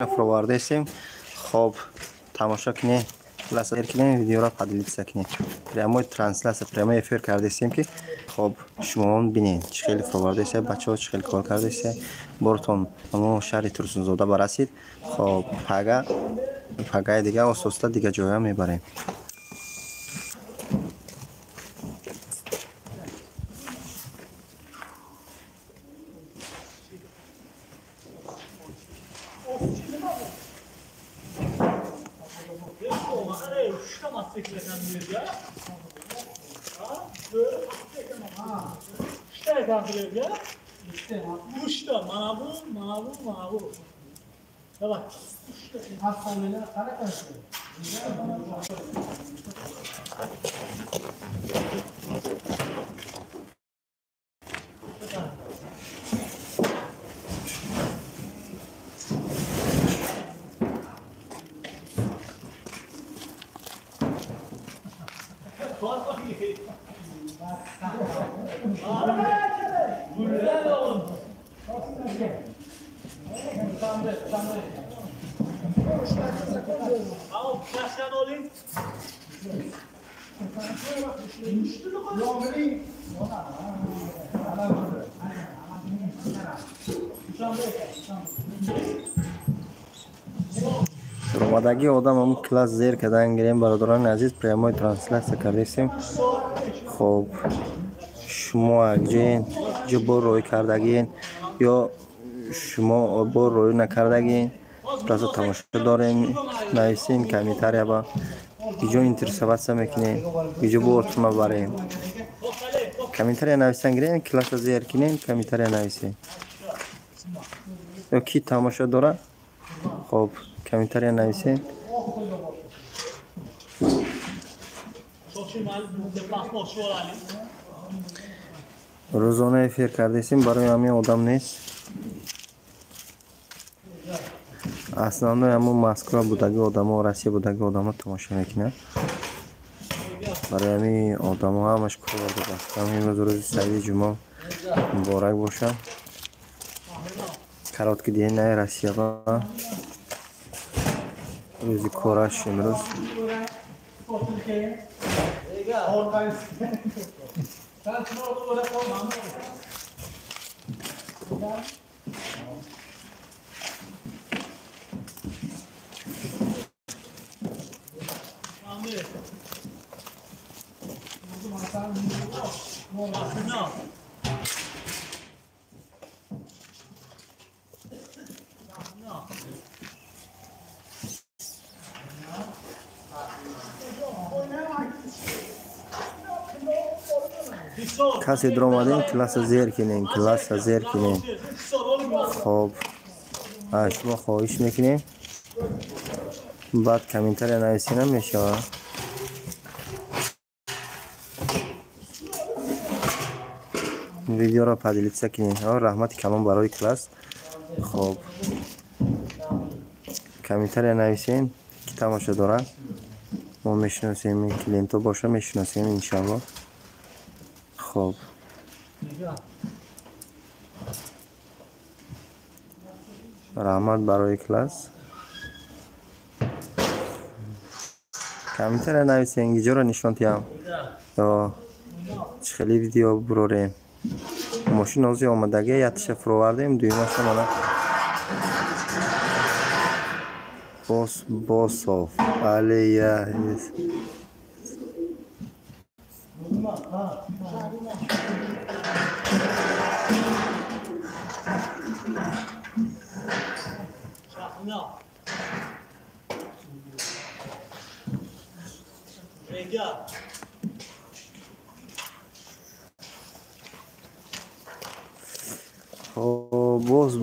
фроварда ҳастем. Хоб тамошо кине, ласер кине, видеоро падлиса кине. Прямой трансляция, прямой эфир карда ҳастем ки хоб шумоон бинед чӣ хеле фроварда ҳастем, бачаҳо чӣ хеле кор карда ҳастем. Бортон мо шаҳри Турсунзода барасид. Хоб пагаи дига ососта дига ҷоя мебарем. Ромадаги одам ҳам класс зер кардан гирем бародарони азиз прямой трансляция кардем. Хоб шумо акҷоен ҷо бор рӯй кардагиен ё шумо бор рӯй накардагиен просто тамошо дорем нависен комментария ба иҷо интересоваться мекунем иҷо бортуна барем комментария нависан гирем класса зер кинем комментария нависен ё ки тамошо дора хоб комментария нависен рӯзона эфир кардесим барои ҳамин одам нест основной ҳамун Москва будаги одамо Россия будаги одамо тамошо мекунад барои ҳамин одамо ҳамаш кор додааст ҳамин рӯзи сайди ҷумо муборак бошад каротки дени Россия ба рӯзи кораш имрӯз کسی درآمدین کلاس زیر کنین کلاس زیر کنین خب شما خواهش میکنیم بعد کامنتر نویسینم میشه ویدیو را پادلیت کنین رحمت کلام برای کلاس خب کامنتر نویسین که تماشا دارن ما میشناسیم کلینتو باشه میشناسیم انشالله خب رحمت برای کلاس کامنتر نویسین اینجا رو نشان تیم یا خیلی ویدیو بروریم ماشین آزی آمدگی یتش فرووردیم دویمش مانا باساف علیه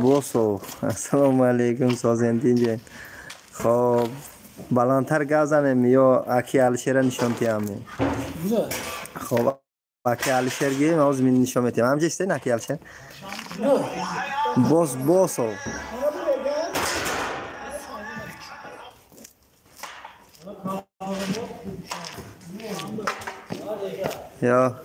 باساف السلام علیکم سازندین جان خب بلندتر گازنم یا اکی علشیر نشان تیامیم خب اکی علشیر گیم از من نشان میتیم همجا استین اکی علشیر باسو یا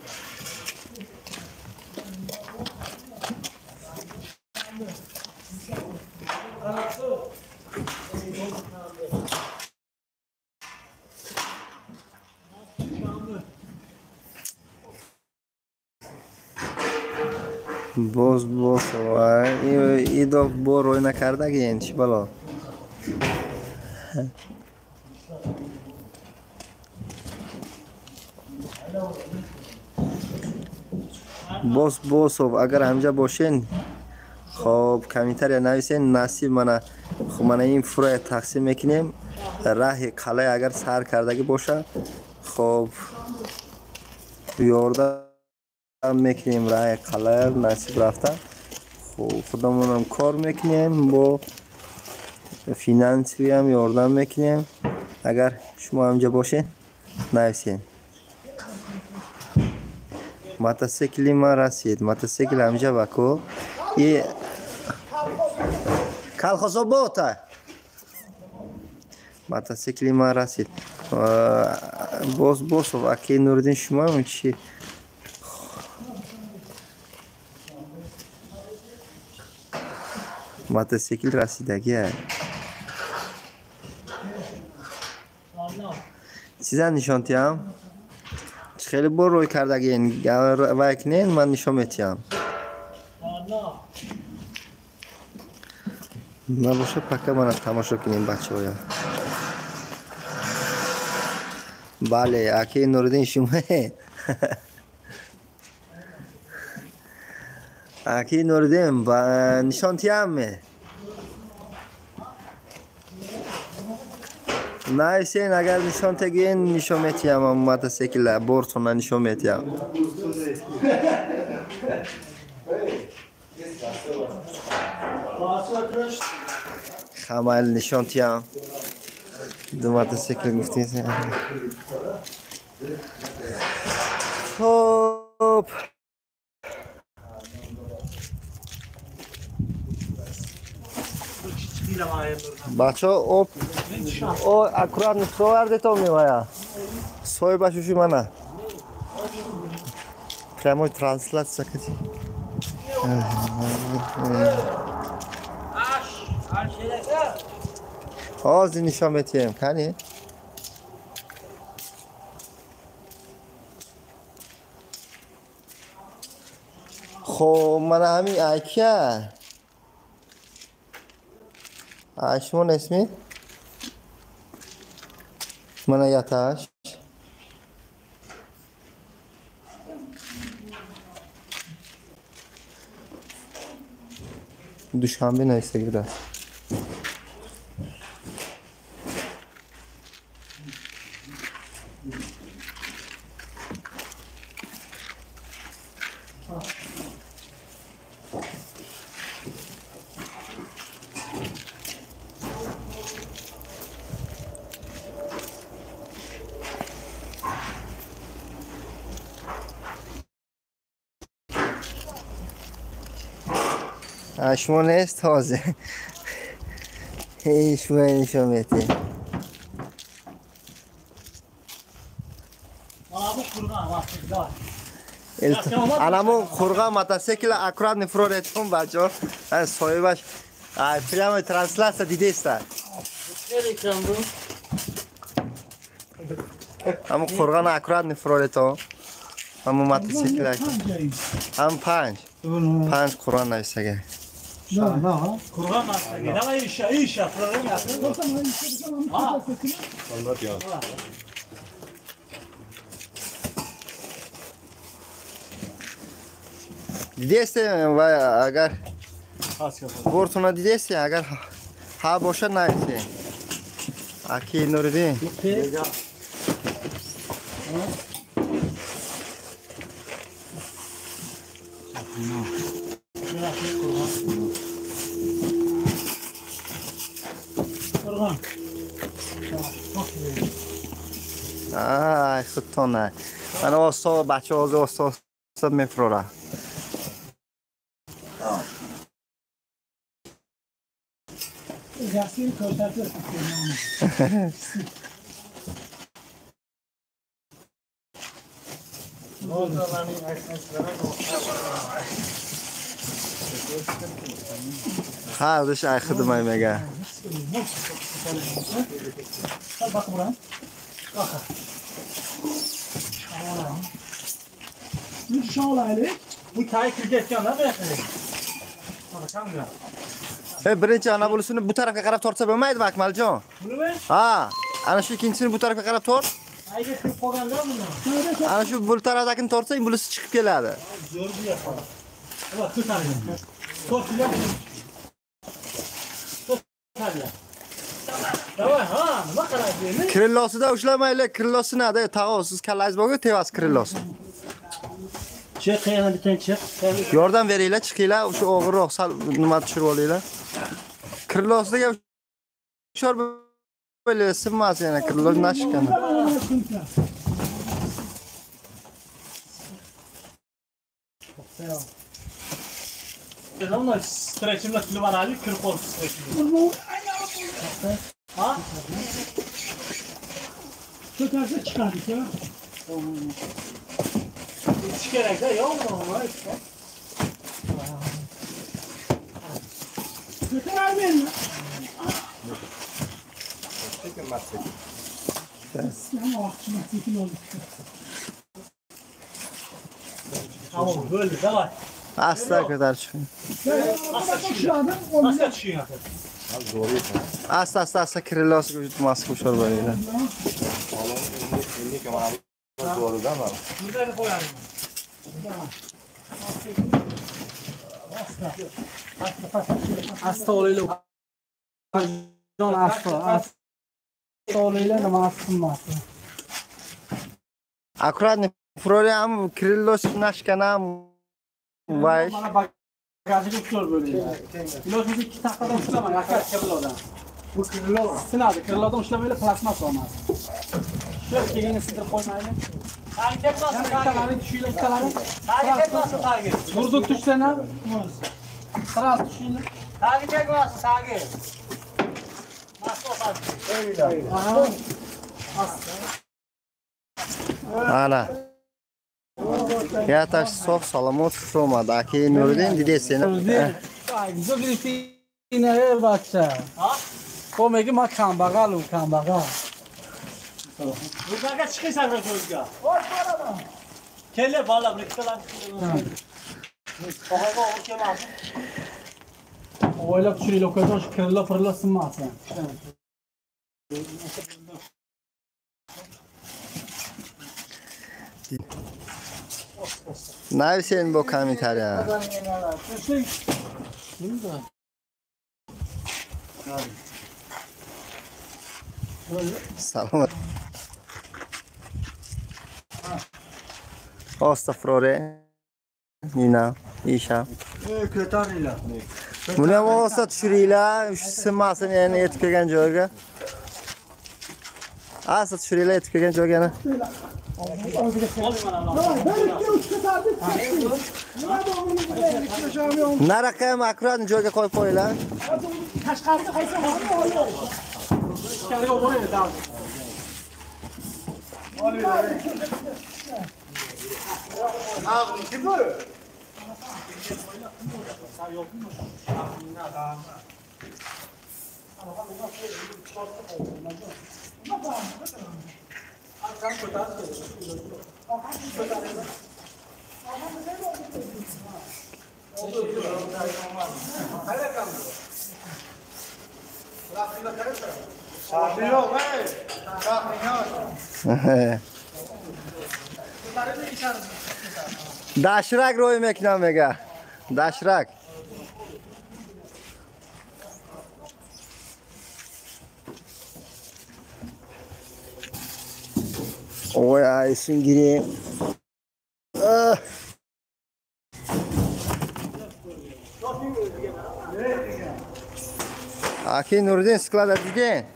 باز ایدا با روی نکرده گین چی بالا باز اگر همجا باشین خب کمیتر یا نویسین نصیب منه خب من این فروی تقسیم میکنیم راه قلعه اگر سر کردگی باشه خب یارده میکنیم راه قلعه نصیب رفته خب خودمون هم کار میکنیم با فینانسی هم یاردم میکنیم اگر شما همجا باشین نویسین موتورسیکلی ما رسید موتورسیکل همجا بکو یه کالخوزا бота موتورسیکلی ما رسید باز اکی نوردین شما اون چی موتورسیکل رسیدگی چیزا نشانتی هم خیلی بار روی کردگی این وکنین من نشان میتیم نباشه پکه من تماشا کنیم بچه ها بله اکی نوردین شما اکی نوردین و نشانتی همه نایسین اگر نشان تگین نشان میتیم اما موتورسیکل بورتون نشان میتیم خمال نشان تیم دو موتورسیکل گفتیم خب بچه ها اکرار نفرو ورده تا میوایا سوی بچوشی منه прямой трансляция آزی نشان میتیم کنی خب من همین اکیه شما اسمی من یاتاش دوشنبه نایسته گیره شما نیست تازه شما نشان میتی الامو خورغا موتورسیکل اکرات نفرورتون بچه ها صاحبش پریام ترانسلاس دیده است همو خورغا اکرات نفرورتون همو موتورسیکل هم پنج قرآن نویسته قرآن نویسته نه ایشا دیده است و اگر بورتون دیده است اگر ها باشه نویسته اکی نوردین خودتون نه من استاد بچه ها استاد میفروره هر دوش ای خدمه میگه Bu tayı kirgetken ne yapayım? Bakacağım ya. Birinchi anabulusini bu tarafga qarab tortsa bo'lmaydimi Akmaljon? Bunu mu? Ha, ana shu ikkinchisini bu tarafga qarab tort. Ayga kirib qolganda bunu. Ana shu bu tarafdagini tortsang, bunisi chiqib keladi. Zo'r bu yapalım. Ama tut abi. Tut ya. Tut abi. Davay ha, nima qilayapsiz? Krillosida ushlamaylik, krillosinada tag'o, siz kallangiz borku tevas krillosi. Chiq, yana bitta chiq. Yordam beringlar, chiqinglar, o'sha og'irroq sal nima tushirib olinglar. Krillosiga ushor böyle sinmas yana krillos nashkan. Ama streçimle kullanali kirib qolibsiz streçimle. Ha? Şu tarafta çıkardık ya. Hiç gerek de yok mu? Götür abi elini. Ama akçına çekin oldu. Tamam böyle davay. Asta ko'tar chiqing. Nasıl çıkıyor? Asta krillosiga yutmasga ushor beringlar. Burada koyarım. Asta olayla. Don asta. Asta olayla da masum. Аккуратно, Florian krillos nashkan ham vay. Bana bagajı tutuyor böyle. Kilosu 2 dakikada uçlama. Yakar kabul odan. Bu kırılo. Sınadı. Kırılodan uçlamayla plasmas olmaz. Şöyle kelini sıkıp koymayla. Hareket nasıl? Kalanı düşüyle kalanı. Hareket nasıl takip? Durduk tuşlarına. Sıra düşüyle. Hareket nasıl takip? Nasıl takip? Aha. Ana. Ya taş soq salamat şomada. Keyin Nuriddin dedesini. Ay, güzel bir yine bakça. Ha? Komegi ma kambagal. Buradan çıkırsan da gözgah. Hoş bana. Kelle bağla bıraktılar. Kafama okuyamaz. Oylap çürüyle koyduğun şu kırıla fırla sınmaz yani. Ne sen bu komentarya? Salamat. Ostafrore. Nina, Isha. Buni ham olsa tushiringlar, sinmasin yana yetib kelgan joyiga. Asa tushiringlar yetib kelgan joyiga yana. Naraqa ham akkurat joyga qo'yib qo'yinglar. Dashrak ro'y meknamega. Dashrak. Oy ay singiri. Aki Nuriddin sklada didin.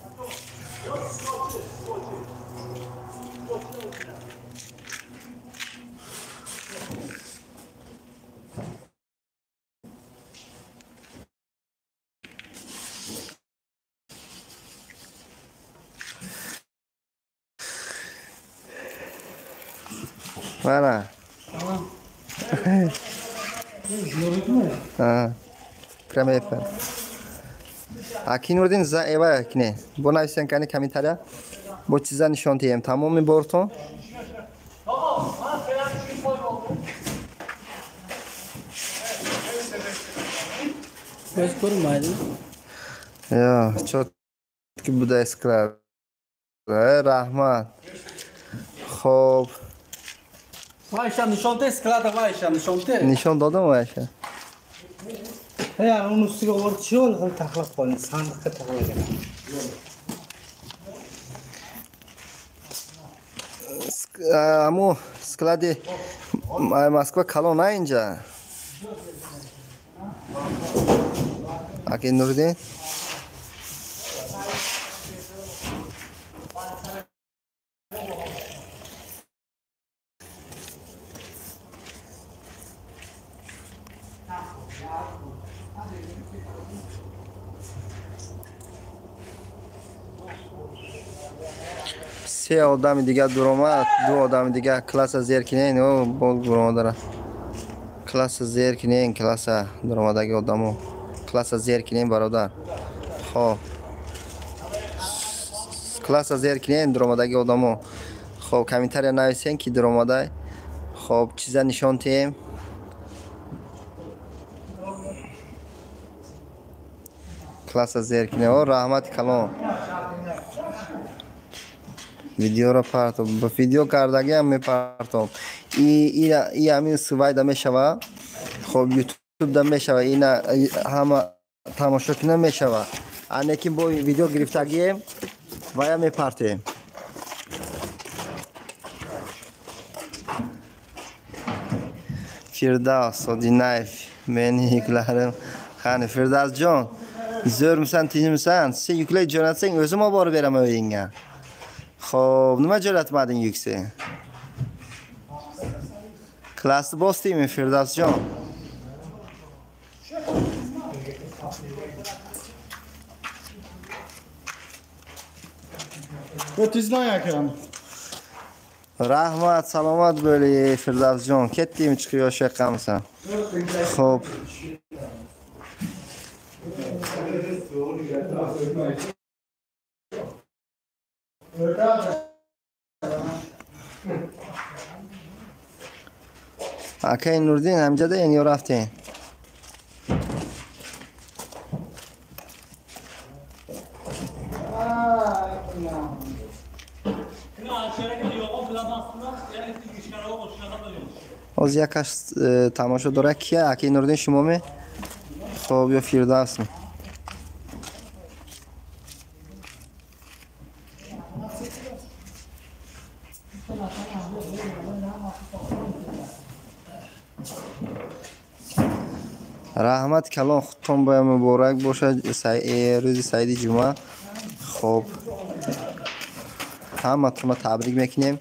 Mana. Ha. Prima efendim. Aki Nuriddin eva kine. Buna isen kani komentarya. Bu çizen nişantiyem tamamı borton. Tamam. Ha, falan şu koy oldu. Göz ko'rinmaydi. Yo, chotki buday sklad. Rahmat. Xo'p, Vayşa nishonte sklada vayşa nishonte. nishon dodimi Aysha? Ya uni ustiga o'rtishib ham taxlab qo'ying, sandiqqa taxlagan. Amu skladi Moskva Kolona inja. Aka Nurdin. سه آدم دیگه دور اومد، دو آدم دیگه کلاس زیر کنین او بول برام داره. کلاس زیر کنین، کلاس دور اومدگی آدمو کلاس زیر کنین برادر. خب کلاس زیر کنین دور اومدگی آدمو. خب کامنتاری نویسین که دور اومده. خب چیزا نشون تیم. کلاس زیر کنین او رحمت کلام. ویدیو را پرتم با ویدیو کردگی هم میپرتم این همین سوای دم شوه خب یوتیوب دم میشوه این همه تماشا کنه میشوه اینه که با ویدیو گرفتگی ویا میپرتیم Firdavs och din knife men yuklarım hani Firdavs jon zo'r misan tinchmisan sen yuklay jo'natsang o'zim olib borib beraman uyingga. Xo'p, nima jo'ratmading yuksa? Klassni bosdingmi Firdavs jon? O'tizdan akam. Rahmat, salomat bo'ling Firdavs jon. Ketdingmi chiqib yosh yaqqanmisan? Xo'p. Akay Nurdin hamjada endi rafting. Oz yakash tamasha dora kiya Akay Nurdin shumomi? Xo'p, yo Firdavsmi? Rahmat kalon xudton boya muborak bosha ro'zi Saidi juma. Xo'p. Hammatni tabrik mekinam.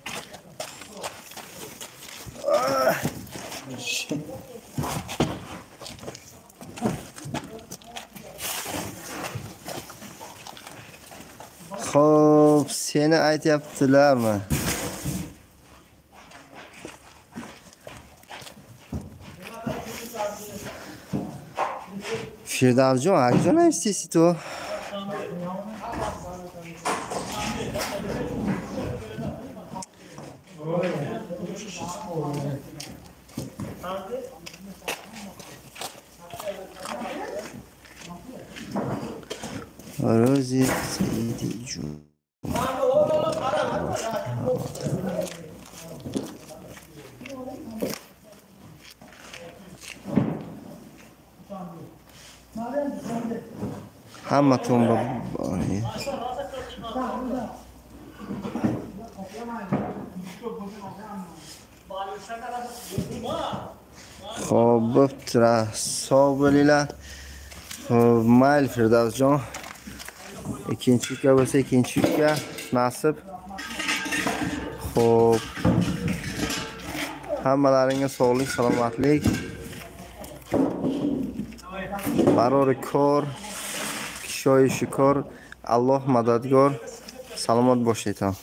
Xo'p, seni aytyaptilarmi? Firdavs jon, akjon aytasiz tu? Ro'zi Saidi juma. Hammatun bori. Xo'p, bo'pti. Sog' bo'linglar. Mayli Firdavs jon. İkinci yükle bo'lsa ikinci yükle nasip. Xo'p. Hammalaringga sog'lik, salomatlik. Barori kor, kishoyi shukor, Alloh madadgor. Salomat bo'lishinglar.